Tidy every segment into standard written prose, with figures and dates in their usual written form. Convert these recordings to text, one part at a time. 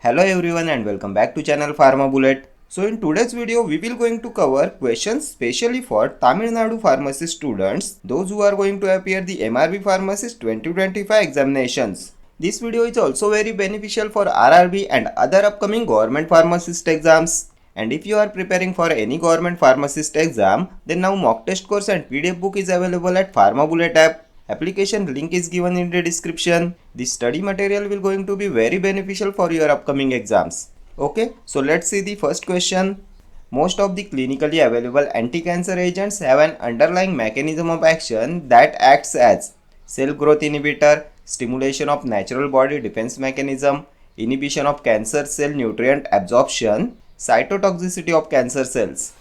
Hello everyone and welcome back to channel Pharma Bullet. So in today's video we will going to cover questions specially for Tamil Nadu pharmacist students, those who are going to appear the MRB Pharmacist 2025 examinations. This video is also very beneficial for RRB and other upcoming government pharmacist exams. And if you are preparing for any government pharmacist exam, then now mock test course and PDF book is available at Pharma Bullet app. Application link is given in the description. This study material will going to be very beneficial for your upcoming exams. Okay, so let's see the first question. Most of the clinically available anti-cancer agents have an underlying mechanism of action that acts as cell growth inhibitor, stimulation of natural body defense mechanism, inhibition of cancer cell nutrient absorption, cytotoxicity of cancer cells.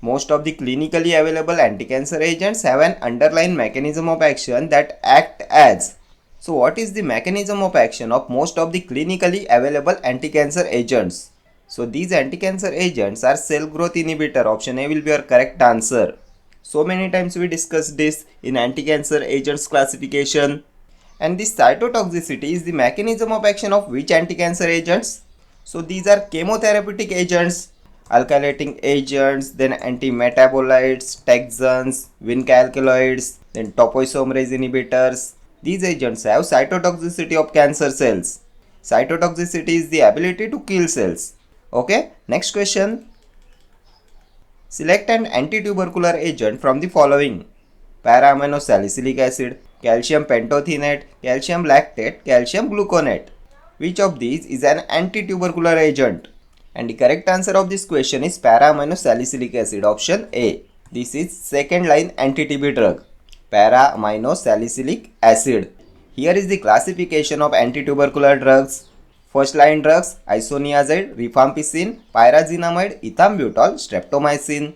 Most of the clinically available anti-cancer agents have an underlying mechanism of action that act as. So what is the mechanism of action of most of the clinically available anti-cancer agents? So these anti-cancer agents are cell growth inhibitor. Option A will be your correct answer. So many times we discussed this in anti-cancer agents classification. And this cytotoxicity is the mechanism of action of which anti-cancer agents? So these are chemotherapeutic agents, alkylating agents, then antimetabolites, taxanes, Wnt alkaloids, then topoisomerase inhibitors. These agents have cytotoxicity of cancer cells. Cytotoxicity is the ability to kill cells. Okay, next question. Select an anti-tubercular agent from the following: para-aminosalicylic acid, calcium pentothenate, calcium lactate, calcium gluconate. Which of these is an anti-tubercular agent? And the correct answer of this question is para-aminosalicylic acid, option A. This is second line anti-TB drug, para-aminosalicylic acid. Here is the classification of anti-tubercular drugs. First line drugs: isoniazid, rifampicin, pyrazinamide, ethambutol, streptomycin.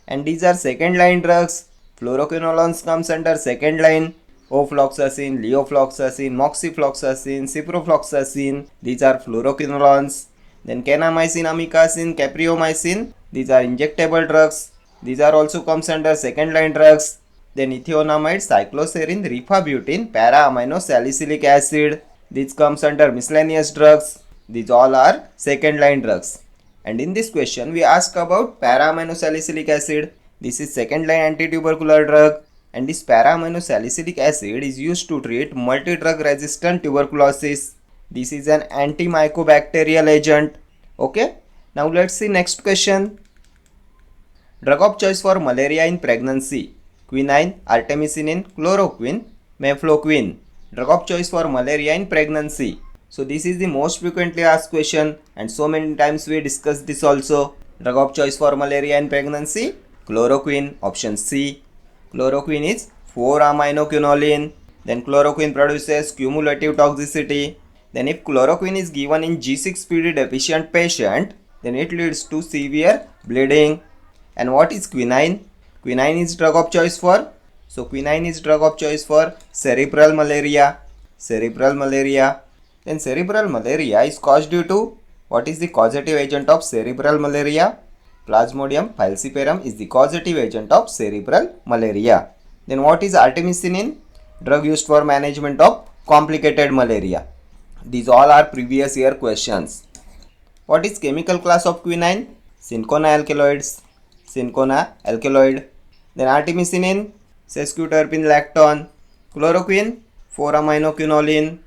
And these are second line drugs. Fluoroquinolones comes under second line. Ofloxacin, leofloxacin, moxifloxacin, ciprofloxacin. These are fluoroquinolones. Then kanamycin, amikacin, capreomycin. These are injectable drugs. These are also comes under second line drugs. Then ethionamide, cycloserine, rifabutin, para-aminosalicylic acid. These comes under miscellaneous drugs. These all are second line drugs. And in this question we ask about para-aminosalicylic acid. This is second line anti-tubercular drug. And this para-aminosalicylic acid is used to treat multi-drug resistant tuberculosis. This is an antimycobacterial agent. Okay. Now let's see next question. Drug of choice for malaria in pregnancy: quinine, artemisinin, chloroquine, mefloquine. Drug of choice for malaria in pregnancy. So this is the most frequently asked question and so many times we discussed this also. Drug of choice for malaria in pregnancy: chloroquine, option C. Chloroquine is 4-aminoquinoline. Then chloroquine produces cumulative toxicity. Then if chloroquine is given in G6PD deficient patient, then it leads to severe bleeding. And what is quinine? Quinine is drug of choice for? So quinine is drug of choice for cerebral malaria. Cerebral malaria. Then cerebral malaria is caused due to, what is the causative agent of cerebral malaria? Plasmodium falciparum is the causative agent of cerebral malaria. Then what is artemisinin? Drug used for management of complicated malaria. These all are previous year questions. What is chemical class of quinine? Cinchona alkaloids. Cinchona alkaloid. Then artemisinin, sesquiterpene lactone. Chloroquine, 4-aminoquinoline.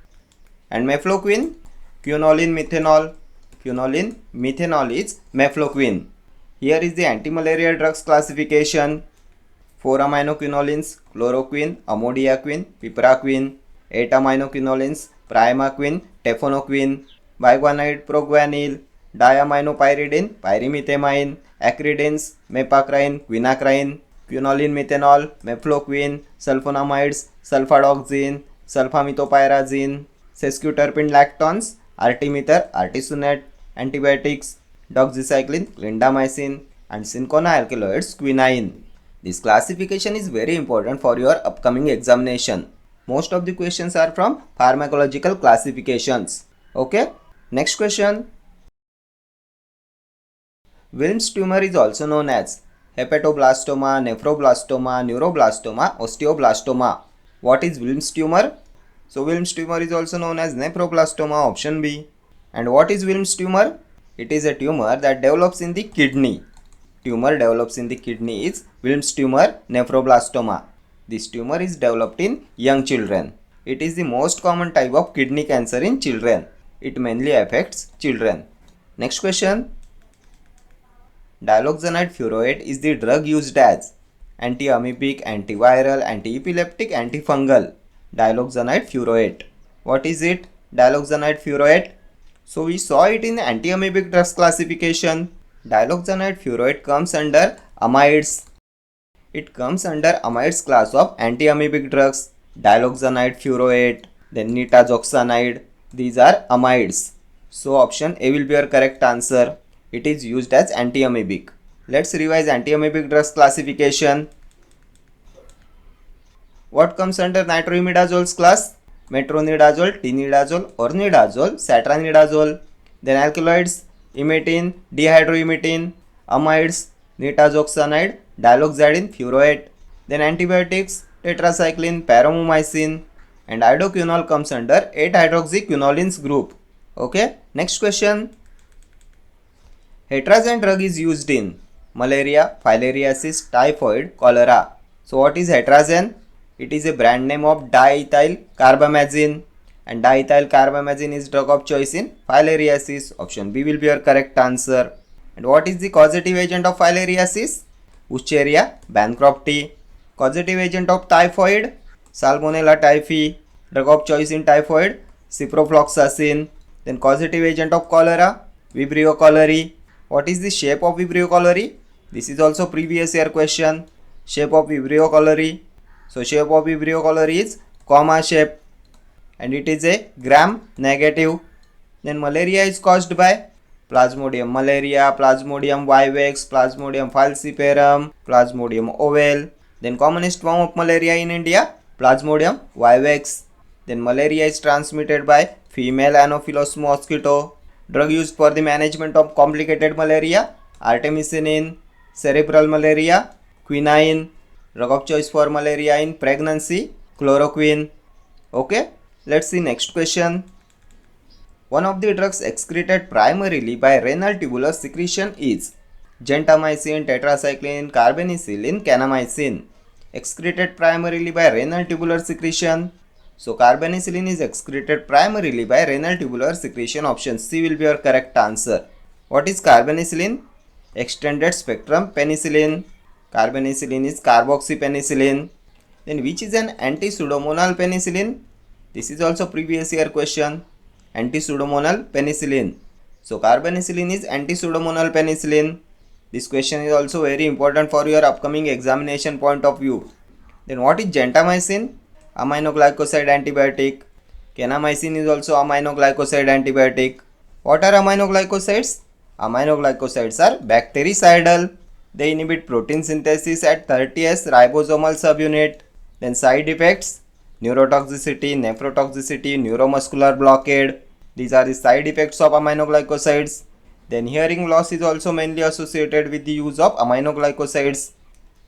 And mefloquine, quinoline methanol. Quinoline methanol is mefloquine. Here is the antimalarial drugs classification. 4-aminoquinolines: chloroquine, amodiaquine, pipraquine. 8-aminoquinolines: primaquine, tefenoquine, biguanide, proguanil, diaminopyridine, pyrimethamine, acridins, mepacrine, quinacrine, quinoline methanol, mefloquine, sulfonamides, sulfadoxine, sulfamethopyrazine, sesquiterpene lactones, artemether, artesunate, antibiotics, doxycycline, clindamycin, and cinchona alkaloids, quinine. This classification is very important for your upcoming examination. Most of the questions are from pharmacological classifications. Okay. Next question. Wilms tumor is also known as hepatoblastoma, nephroblastoma, neuroblastoma, osteoblastoma. What is Wilms tumor? So Wilms tumor is also known as nephroblastoma, option B. And what is Wilms tumor? It is a tumor that develops in the kidney. Tumor develops in the kidney is Wilms tumor nephroblastoma. This tumor is developed in young children. It is the most common type of kidney cancer in children. It mainly affects children. Next question. Diloxanide furoate is the drug used as anti-amoebic, antiviral, anti-epileptic, antifungal. Diloxanide furoate. What is it? Diloxanide furoate. So we saw it in the anti-amoebic drugs classification. Diloxanide furoate comes under amides. It comes under amides class of anti-amoebic drugs. Diloxanide furoate, then nitazoxanide. These are amides. So option A will be your correct answer. It is used as anti-amoebic. Let's revise anti-amoebic drugs classification. What comes under nitroimidazoles class? Metronidazole, tinidazole, ornidazole, satranidazole. Then alkaloids, imetin, dihydroimetin, amides, nitazoxanide, diloxazine furoate. Then antibiotics, tetracycline, paromomycin, and iodoquinol comes under 8-hydroxyquinolines group. Okay, next question. Hetrazine drug is used in malaria, filariasis, typhoid, cholera. So what is hetrazine? It is a brand name of diethyl carbamazine, and diethyl carbamazine is drug of choice in filariasis. Option B will be your correct answer. And what is the causative agent of filariasis? Wucheria bancrofti. Causative agent of typhoid? Salmonella typhi. Drug of choice in typhoid? ciprofloxacin. Then causative agent of cholera? Vibrio cholerae. What is the shape of Vibrio cholerae? This is also previous year question. Shape of Vibrio cholerae. So shape of Vibrio cholerae is comma shape, and it is a gram negative. Then malaria is caused by Plasmodium malaria, Plasmodium vivax, Plasmodium falciparum, Plasmodium ovale. Then commonest form of malaria in India, Plasmodium vivax. Then malaria is transmitted by female Anopheles mosquito. Drug used for the management of complicated malaria, artemisinin. Cerebral malaria, quinine. Drug of choice for malaria in pregnancy, chloroquine. Okay, let's see next question. One of the drugs excreted primarily by renal tubular secretion is gentamicin, tetracycline, carbenicillin, kanamycin. Excreted primarily by renal tubular secretion. So carbenicillin is excreted primarily by renal tubular secretion. Option C will be your correct answer. What is carbenicillin? Extended spectrum penicillin. Carbenicillin is carboxypenicillin. Then which is an anti-pseudomonal penicillin? This is also previous year question. Anti-pseudomonal penicillin. So carbenicillin is anti-pseudomonal penicillin. This question is also very important for your upcoming examination point of view. Then what is gentamicin? Aminoglycoside antibiotic. Kanamycin is also aminoglycoside antibiotic. What are aminoglycosides? Aminoglycosides are bactericidal. They inhibit protein synthesis at 30S ribosomal subunit. Then side effects: neurotoxicity, nephrotoxicity, neuromuscular blockade. These are the side effects of aminoglycosides. Then hearing loss is also mainly associated with the use of aminoglycosides.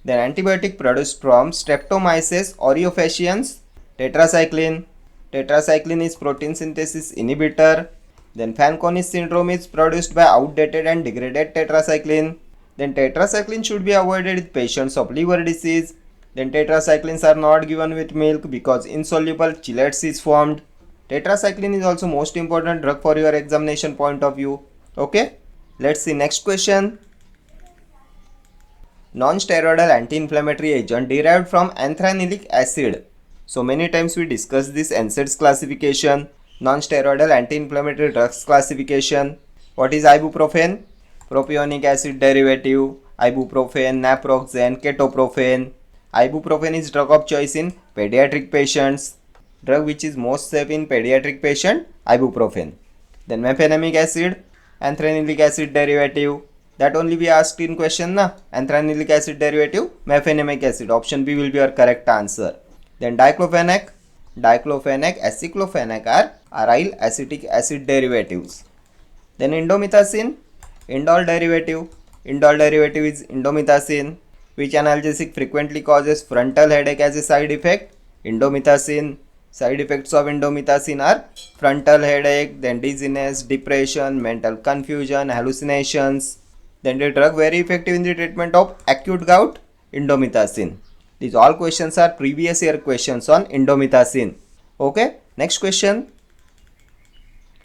Then antibiotic produced from Streptomyces aureofaciens, tetracycline. Tetracycline is protein synthesis inhibitor. Then Fanconi syndrome is produced by outdated and degraded tetracycline. Then tetracycline should be avoided with patients of liver disease. Then tetracyclines are not given with milk because insoluble chelates is formed. Tetracycline is also most important drug for your examination point of view. Okay, let's see next question. Non-steroidal anti-inflammatory agent derived from anthranylic acid. So many times we discussed this NSAIDS classification, non-steroidal anti-inflammatory drugs classification. What is ibuprofen? Propionic acid derivative, ibuprofen, naproxen, ketoprofen. Ibuprofen is drug of choice in pediatric patients. Drug which is most safe in pediatric patient, ibuprofen. Then mefenamic acid, anthranylic acid derivative. That only we asked in question na. Anthranylic acid derivative, mefenamic acid. Option B will be your correct answer. Then diclofenac, aceclofenac are aryl acetic acid derivatives. Then indomethacin, indole derivative. Indole derivative is indomethacin. Which analgesic frequently causes frontal headache as a side effect? Indomethacin. Side effects of indomethacin are frontal headache, then dizziness, depression, mental confusion, hallucinations. Then the drug very effective in the treatment of acute gout, indomethacin. These all questions are previous year questions on indomethacin. Okay, next question.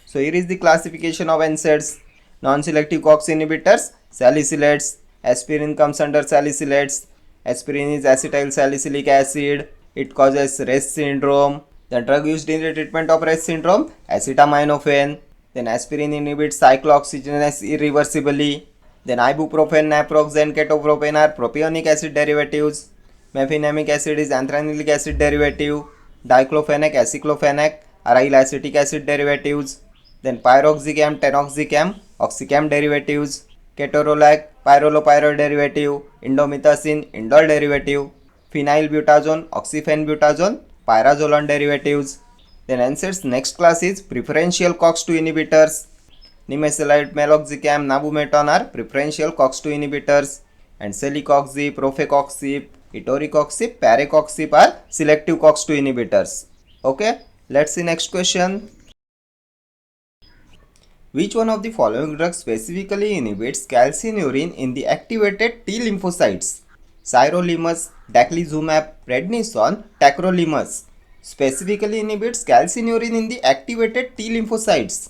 So here is the classification of NSAIDs. Non-selective COX inhibitors, salicylates. Aspirin comes under salicylates. Aspirin is acetyl salicylic acid. It causes Rest syndrome. The drug used in the treatment of Rest syndrome, acetaminophen. Then aspirin inhibits cyclooxygenase irreversibly. Then ibuprofen, naproxen, ketoprofen are propionic acid derivatives. Mefenamic acid is anthranylic acid derivative. Diclofenac, aciclofenac are acetic acid derivatives. Then pyroxicam, tenoxicam, oxycam derivatives. Ketorolac, pyrrolopyrrole derivative. Indomethacin, indole derivative. Phenylbutazone, oxyphenbutazone, pyrazolone derivatives. Then NSAIDs next class is preferential COX-2 inhibitors. Nimesulide, meloxicam, nabumeton are preferential COX-2 inhibitors. And celecoxib, rofecoxib, etoricoxib, parecoxib are selective COX-2 inhibitors. Okay, let's see next question. Which one of the following drugs specifically inhibits calcineurin in the activated T lymphocytes? Sirolimus, daclizumab, prednisone, tacrolimus specifically inhibits calcineurin in the activated T lymphocytes.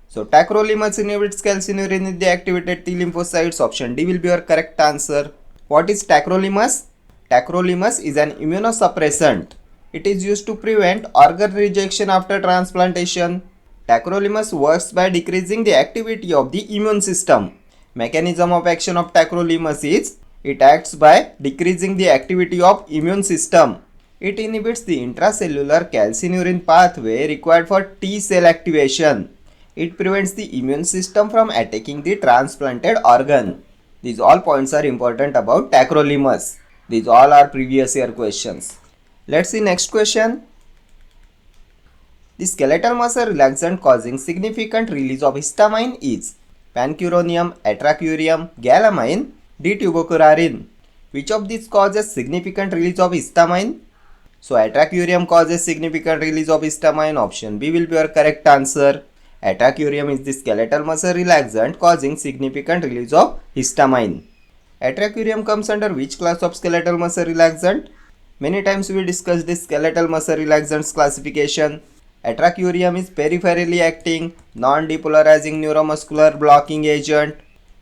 So tacrolimus inhibits calcineurin in the activated T lymphocytes. Option D will be your correct answer. What is tacrolimus? Tacrolimus is an immunosuppressant. It is used to prevent organ rejection after transplantation. Tacrolimus works by decreasing the activity of the immune system. Mechanism of action of tacrolimus is it acts by decreasing the activity of immune system. It inhibits the intracellular calcineurin pathway required for T cell activation. It prevents the immune system from attacking the transplanted organ. These all points are important about tacrolimus. These all are previous year questions. Let's see next question. The skeletal muscle relaxant causing significant release of histamine is pancuronium, atracurium, galamine, D-tubocurarin. Which of these causes significant release of histamine? So atracurium causes significant release of histamine. Option B will be your correct answer. Atracurium is the skeletal muscle relaxant causing significant release of histamine. Atracurium comes under which class of skeletal muscle relaxant? Many times we discussed this skeletal muscle relaxants classification. Atracurium is peripherally acting, non-depolarizing neuromuscular blocking agent.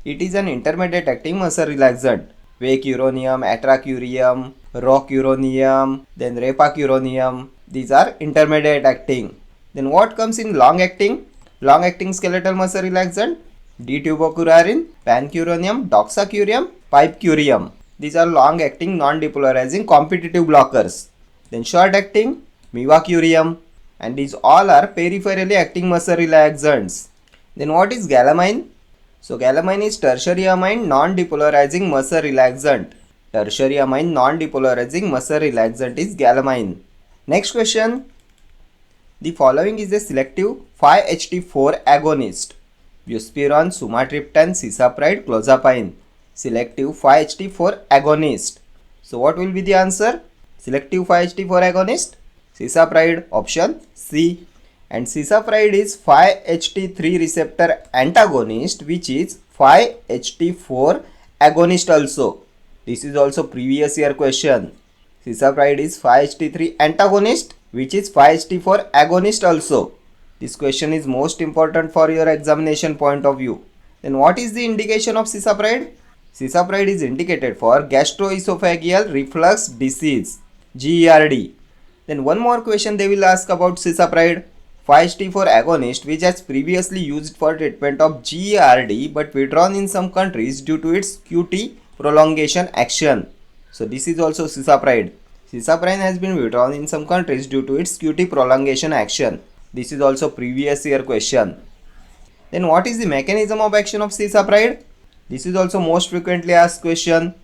It is an intermediate acting muscle relaxant. Vecuronium, atracurium, rocuronium, then repacuronium. These are intermediate acting. Then what comes in long acting? Long acting skeletal muscle relaxant? D-tubocurarin, pancuronium, doxacurium, pipecurium. These are long acting non-depolarizing competitive blockers. Then short acting, mivacurium. And these all are peripherally acting muscle relaxants. Then what is galamine? So galamine is tertiary amine non-depolarizing muscle relaxant. Tertiary amine non-depolarizing muscle relaxant is galamine. Next question. The following is a selective 5-HT4 agonist. Buspirone, sumatriptan, cisapride, clozapine. Selective 5-HT4 agonist. So what will be the answer? Selective 5-HT4 agonist? Cisapride, option C. And cisapride is 5-HT3 receptor antagonist, which is 5-HT4 agonist also. This is also previous year question. Cisapride is 5-HT3 antagonist, which is 5-HT4 agonist also. This question is most important for your examination point of view. Then what is the indication of cisapride? Cisapride is indicated for gastroesophageal reflux disease, GERD. Then one more question they will ask about cisapride. 5-HT4 agonist, which has previously used for treatment of GERD but withdrawn in some countries due to its QT prolongation action. So this is also cisapride. Cisapride has been withdrawn in some countries due to its QT prolongation action. This is also previous year question. Then what is the mechanism of action of cisapride? This is also most frequently asked question.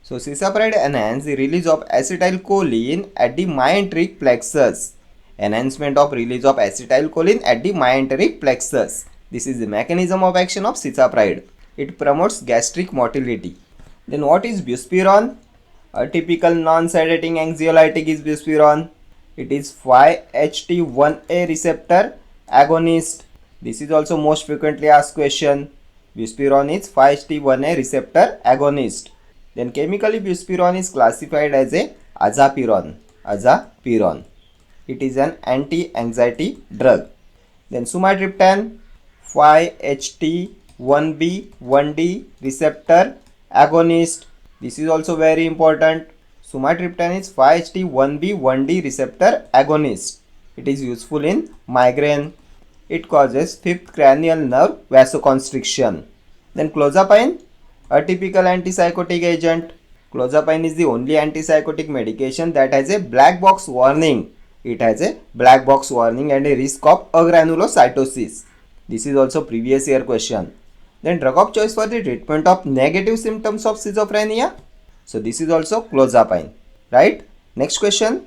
So cisapride enhances the release of acetylcholine at the myenteric plexus. Enhancement of release of acetylcholine at the myenteric plexus. This is the mechanism of action of cisapride. It promotes gastric motility. Then what is buspirone? A typical non-sedating anxiolytic is buspirone. It is 5-HT1A receptor agonist. This is also most frequently asked question. Buspirone is 5-HT1A receptor agonist. Then chemically buspirone is classified as a azapirone. Azapirone. It is an anti-anxiety drug. Then sumatriptan 5-HT1B1D receptor agonist. This is also very important. Sumatriptan is 5-HT1B1D receptor agonist. It is useful in migraine. It causes fifth cranial nerve vasoconstriction. Then clozapine, a typical antipsychotic agent. Clozapine is the only antipsychotic medication that has a black box warning. It has a black box warning and a risk of agranulocytosis. This is also previous year question. Then drug of choice for the treatment of negative symptoms of schizophrenia. So this is also clozapine, right? Next question.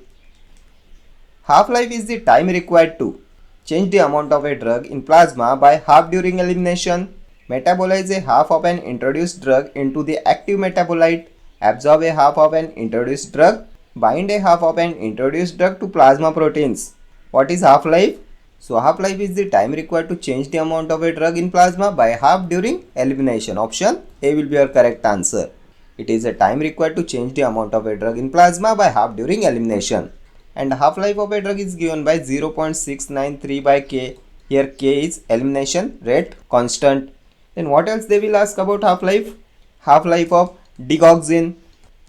Half-life is the time required to change the amount of a drug in plasma by half during elimination, metabolize a half of an introduced drug into the active metabolite, absorb a half of an introduced drug, bind a half of an introduced drug to plasma proteins. What is half-life? So half-life is the time required to change the amount of a drug in plasma by half during elimination. Option A will be your correct answer. It is a time required to change the amount of a drug in plasma by half during elimination. And half-life of a drug is given by 0.693 by K. Here K is elimination rate constant. Then what else they will ask about half-life? Half-life of digoxin.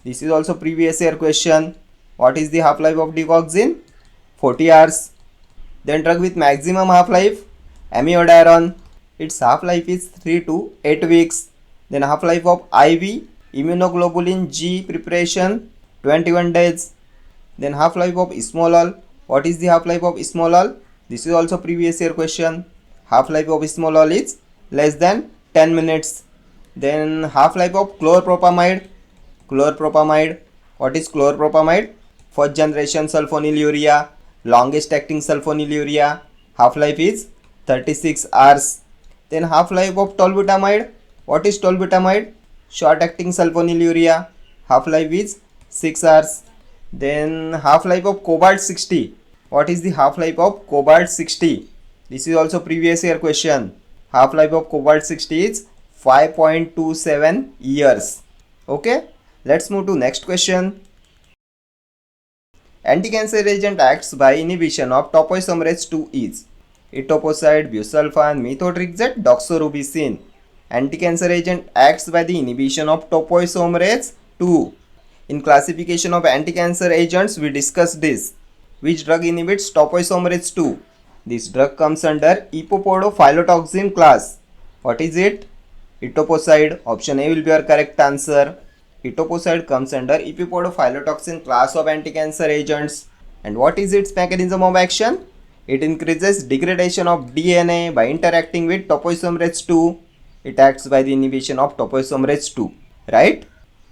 This is also previous year question. What is the half-life of digoxin? 40 hours. Then drug with maximum half-life, amiodarone. Its half-life is 3 to 8 weeks. Then half-life of IV, immunoglobulin G preparation, 21 days. Then half-life of esmolol. What is the half-life of esmolol? This is also previous year question. Half-life of esmolol is less than 10 minutes. Then half-life of chlorpropamide. Chlorpropamide. What is chlorpropamide? First generation sulfonylurea. Longest acting sulfonylurea. Half-life is 36 hours. Then half-life of tolbutamide. What is tolbutamide? Short acting sulfonylurea. Half-life is 6 hours. Then half-life of cobalt 60. What is the half-life of cobalt 60? This is also previous year question. Half-life of cobalt 60 is 5.27 years. Okay, let's move to next question. Anticancer agent acts by inhibition of topoisomerase 2 is etoposide, busulfan, methotrexate, doxorubicin. Anticancer agent acts by the inhibition of topoisomerase 2. In classification of anticancer agents, we discussed this. Which drug inhibits topoisomerase 2? This drug comes under epopodophylotoxin class. What is it? Etoposide. Option A will be your correct answer. Etoposide comes under epopodophylotoxin class of anticancer agents. And what is its mechanism of action? It increases degradation of DNA by interacting with topoisomerase 2. It acts by the inhibition of topoisomerase 2, right?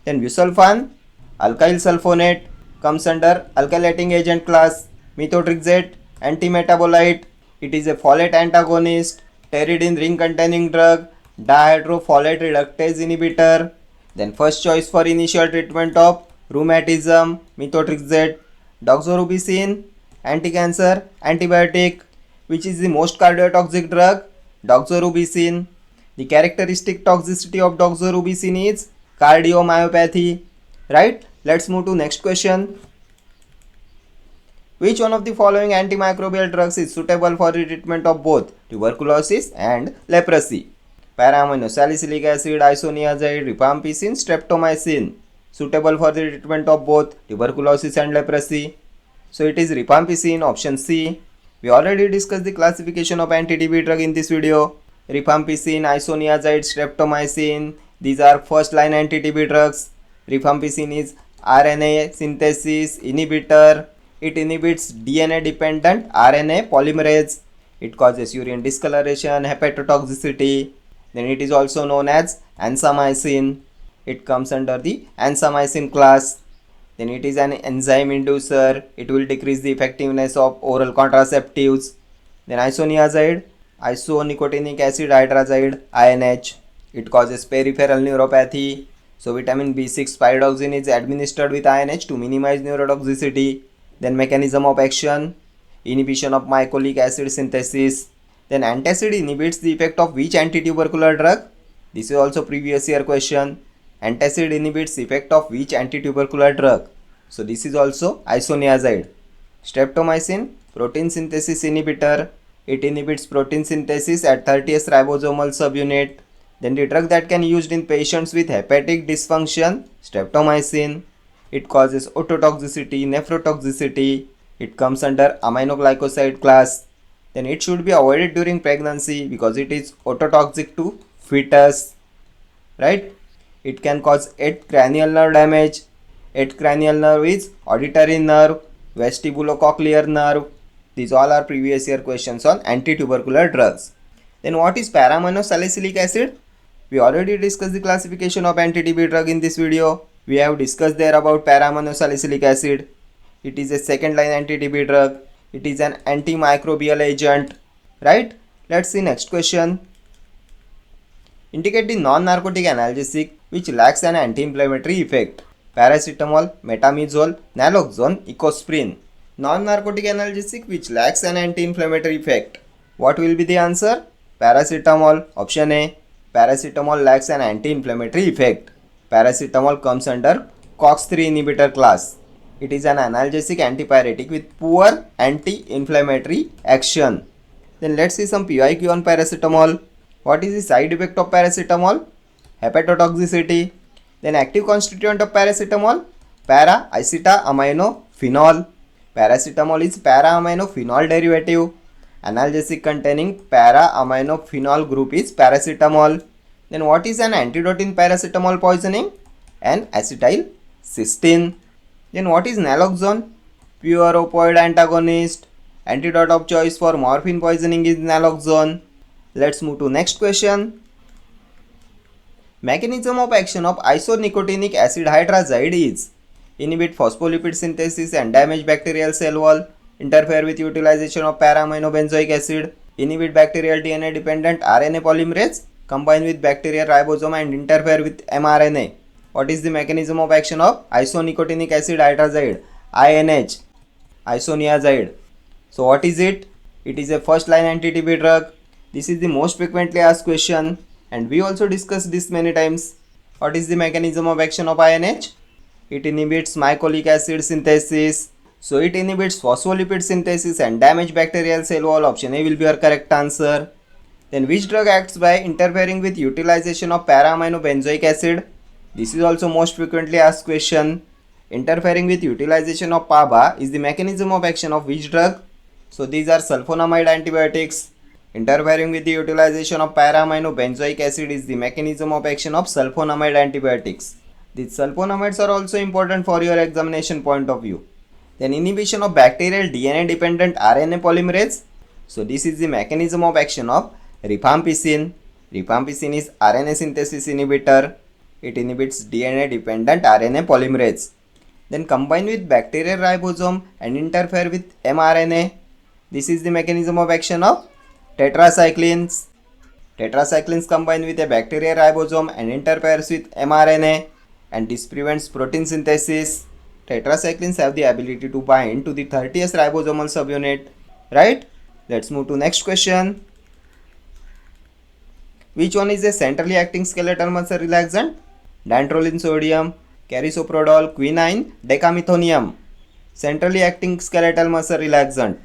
Then busulfan, alkyl sulfonate, comes under alkylating agent class. Methotrexate, antimetabolite. It is a folate antagonist, pteridine ring containing drug, dihydrofolate reductase inhibitor. Then first choice for initial treatment of rheumatism, methotrexate. Doxorubicin, anticancer, antibiotic. Which is the most cardiotoxic drug? Doxorubicin. The characteristic toxicity of doxorubicin is cardiomyopathy, right? Let's move to next question. Which one of the following antimicrobial drugs is suitable for the treatment of both tuberculosis and leprosy? Para-aminosalicylic acid, isoniazid, rifampicin, streptomycin. Suitable for the treatment of both tuberculosis and leprosy. So it is rifampicin, option C. We already discussed the classification of anti-TB drug in this video. Rifampicin, isoniazid, streptomycin. These are first line anti-TB drugs. Rifampicin is RNA synthesis inhibitor. It inhibits DNA dependent RNA polymerase. It causes urine discoloration, hepatotoxicity. Then it is also known as ansamycin. It comes under the ansamycin class. Then it is an enzyme inducer. It will decrease the effectiveness of oral contraceptives. Then isoniazid, isonicotinic acid hydrazide, INH. It causes peripheral neuropathy. So vitamin B6 pyridoxine is administered with INH to minimize neurotoxicity. Then mechanism of action, inhibition of mycolic acid synthesis. Then antacid inhibits the effect of which anti-tubercular drug? This is also previous year question. Antacid inhibits effect of which anti-tubercular drug? So this is also isoniazid. Streptomycin, protein synthesis inhibitor. It inhibits protein synthesis at 30th ribosomal subunit. Then the drug that can be used in patients with hepatic dysfunction, streptomycin. It causes ototoxicity, nephrotoxicity. It comes under aminoglycoside class. Then it should be avoided during pregnancy because it is ototoxic to fetus, right? It can cause 8 cranial nerve damage. 8 cranial nerve is auditory nerve, vestibulocochlear nerve. These all are previous year questions on anti-tubercular drugs. Then what is para-aminosalicylic acid? We already discussed the classification of anti-TB drug in this video. We have discussed there about para-aminosalicylic acid. It is a second line anti-TB drug. It is an antimicrobial agent, right? Let's see next question. Indicate the non-narcotic analgesic which lacks an anti-inflammatory effect. Paracetamol, metamizole, naloxone, ecosprin. Non-narcotic analgesic which lacks an anti-inflammatory effect. What will be the answer? Paracetamol. Option A. Paracetamol lacks an anti-inflammatory effect. Paracetamol comes under COX-3 inhibitor class. It is an analgesic antipyretic with poor anti-inflammatory action. Then let's see some PYQ on paracetamol. What is the side effect of paracetamol? Hepatotoxicity. Then active constituent of paracetamol? Para-acetaminophenol. Paracetamol is para-aminophenol derivative. Analgesic containing para-aminophenol group is paracetamol. Then what is an antidote in paracetamol poisoning? An acetylcysteine. Then what is naloxone? Pure opioid antagonist. Antidote of choice for morphine poisoning is naloxone. Let's move to next question. Mechanism of action of isonicotinonic acid hydrazide is inhibit phospholipid synthesis and damage bacterial cell wall, interfere with utilization of para-aminobenzoic acid, inhibit bacterial DNA dependent RNA polymerase, combine with bacterial ribosome and interfere with mRNA. What is the mechanism of action of isonicotinonic acid hydrazide? INH, isoniazid. So what is it? It is a first line anti-TB drug. This is the most frequently asked question and we also discussed this many times. What is the mechanism of action of INH? It inhibits mycolic acid synthesis. So it inhibits phospholipid synthesis and damage bacterial cell wall. Option A will be your correct answer. Then which drug acts by interfering with utilization of para-aminobenzoic acid? This is also most frequently asked question. Interfering with utilization of PABA is the mechanism of action of which drug? So these are sulfonamide antibiotics. Interfering with the utilization of para-aminobenzoic acid is the mechanism of action of sulfonamide antibiotics. These sulfonamides are also important for your examination point of view. Then inhibition of bacterial DNA dependent RNA polymerase. So this is the mechanism of action of rifampicin. Rifampicin is RNA synthesis inhibitor. It inhibits DNA dependent RNA polymerase. Then combine with bacterial ribosome and interfere with mRNA. This is the mechanism of action of tetracyclines. Tetracyclines combine with a bacterial ribosome and interferes with mRNA and this prevents protein synthesis. Tetracyclines have the ability to bind to the 30th ribosomal subunit, right? Let's move to next question. Which one is a centrally acting skeletal muscle relaxant? Dantrolene sodium, carisoprodol, quinine, decamethonium. Centrally acting skeletal muscle relaxant.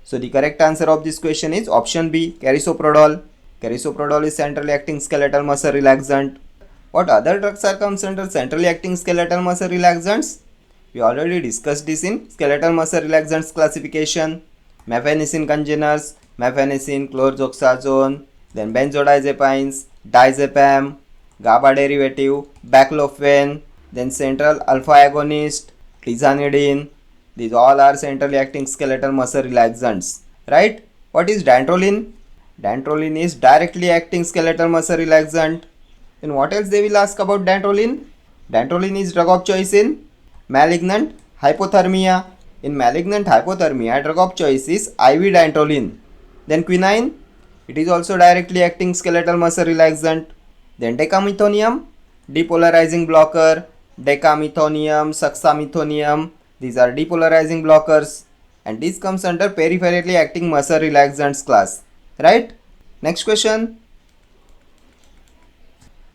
So the correct answer of this question is option B, carisoprodol. Carisoprodol is centrally acting skeletal muscle relaxant. What other drugs are comes under centrally acting skeletal muscle relaxants? We already discussed this in skeletal muscle relaxants classification. Mefenicin congeners, mefenicin, chlorzoxazone, then benzodiazepines, diazepam, GABA derivative, baclofen, then central alpha agonist, tizanidine. These all are centrally acting skeletal muscle relaxants, right? What is dantrolene? Dantrolene is directly acting skeletal muscle relaxant. Then what else they will ask about dantrolene? Dantrolene is drug of choice in malignant hypothermia. In malignant hypothermia, drug of choice is IV dantrolene. Then quinine, it is also directly acting skeletal muscle relaxant. Then decamethonium, depolarizing blocker, decamethonium, succinimethonium. These are depolarizing blockers, and this comes under peripherally acting muscle relaxants class, right? Next question.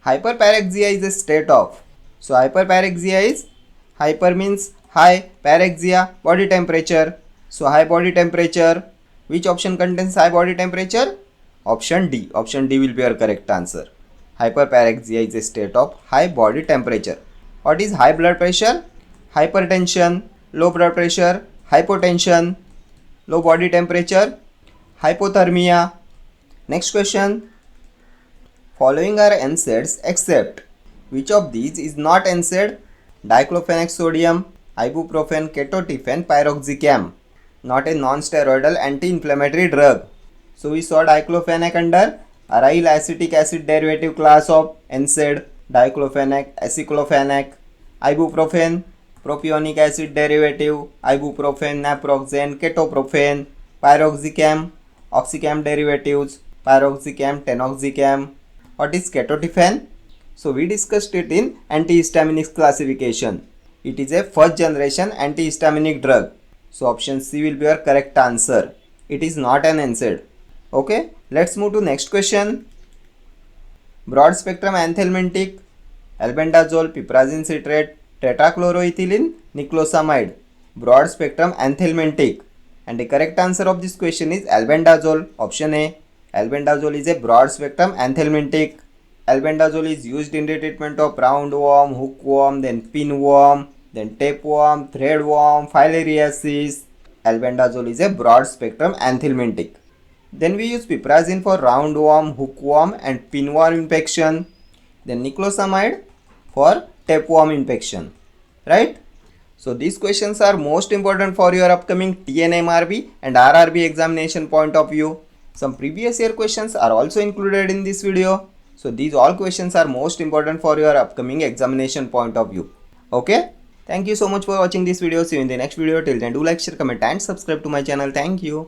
Hyperparexia is a state of. So hyperparexia is, hyper means high, parexia body temperature. So high body temperature. Which option contains high body temperature? Option D. Option D will be your correct answer. Hyperparexia is a state of high body temperature. What is high blood pressure? Hypertension. Low blood pressure, hypotension. Low body temperature, hypothermia. Next question. Following are NSAIDs except which of these is not NSAID? Diclofenac sodium, ibuprofen, ketotifen, piroxicam. Not a non-steroidal anti-inflammatory drug. So we saw diclofenac under aryl acetic acid derivative class of NSAID, diclofenac, aceclofenac, ibuprofen, propionic acid derivative, ibuprofen, naproxen, ketoprofen, piroxicam, oxycam derivatives, piroxicam, tenoxicam. What is ketotifen? So we discussed it in antihistaminic classification. It is a first generation antihistaminic drug. So option C will be your correct answer. It is not an NSAID. Okay, let's move to next question. Broad spectrum anthelmintic, albendazole, piperazine citrate, tetrachloroethylene, niclosamide. Broad spectrum anthelmintic. And the correct answer of this question is albendazole. Option A. Albendazole is a broad spectrum anthelmintic. Albendazole is used in the treatment of roundworm, hookworm, then pinworm, then tapeworm, threadworm, filariasis. Albendazole is a broad spectrum anthelmintic. Then we use piperazine for roundworm, hookworm and pinworm infection. Then niclosamide for tapeworm infection. Right? So these questions are most important for your upcoming Tnmrb and RRB examination point of view. Some previous year questions are also included in this video. So these all questions are most important for your upcoming examination point of view. Okay? Thank you so much for watching this video. See you in the next video. Till then, do like, share, comment and subscribe to my channel. Thank you.